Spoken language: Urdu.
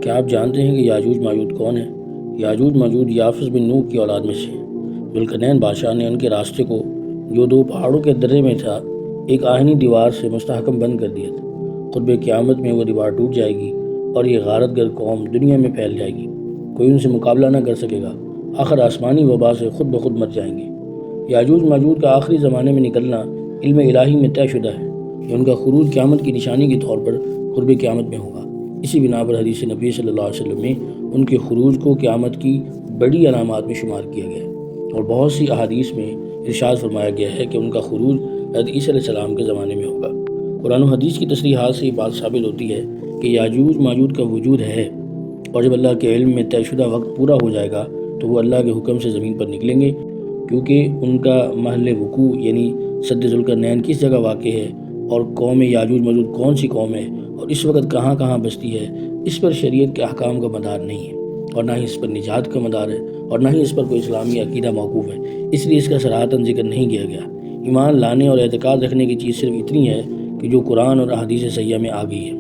کیا آپ جانتے ہیں کہ یاجوج ماجوج کون ہیں؟ یاجوج ماجوج یافس بن نوح کی اولاد میں سے ہیں۔ ذوالقرنین بادشاہ نے ان کے راستے کو، جو 2 پہاڑوں کے درے میں تھا، ایک آہنی دیوار سے مستحکم بند کر دیا تھا۔ قرب قیامت میں وہ دیوار ٹوٹ جائے گی اور یہ غارت گر قوم دنیا میں پھیل جائے گی۔ کوئی ان سے مقابلہ نہ کر سکے گا۔ آخر آسمانی وبا سے خود بخود مر جائیں گے۔ یاجوج ماجوج کا آخری زمانے میں نکلنا علم الہی میں طے شدہ ہے کہ ان کا خروج قیامت کی نشانی کے طور پر قرب قیامت میں ہوگا۔ اسی بنا پر حدیث نبی صلی اللہ علیہ وسلم میں ان کے خروج کو قیامت کی بڑی علامات میں شمار کیا گیا ہے، اور بہت سی احادیث میں ارشاد فرمایا گیا ہے کہ ان کا خروج حضرت عیسیٰ علیہ السلام کے زمانے میں ہوگا۔ قرآن و حدیث کی تصریحات سے یہ بات ثابت ہوتی ہے کہ یاجوج ماجوج کا وجود ہے، اور جب اللہ کے علم میں طے شدہ وقت پورا ہو جائے گا تو وہ اللہ کے حکم سے زمین پر نکلیں گے، کیونکہ ان کا محل وقوع یعنی سد ذوالقرنین کس جگہ واقع ہے، اور قوم یاجوج ماجوج کون سی قوم ہے، اور اس وقت کہاں کہاں بستی ہے، اس پر شریعت کے احکام کا مدار نہیں ہے، اور نہ ہی اس پر نجات کا مدار ہے، اور نہ ہی اس پر کوئی اسلامی عقیدہ موقوف ہے۔ اس لیے اس کا صراحتاً ذکر نہیں کیا گیا۔ ایمان لانے اور اعتقاد رکھنے کی چیز صرف اتنی ہے کہ جو قرآن اور احادیث صحیحہ میں آ گئی ہے۔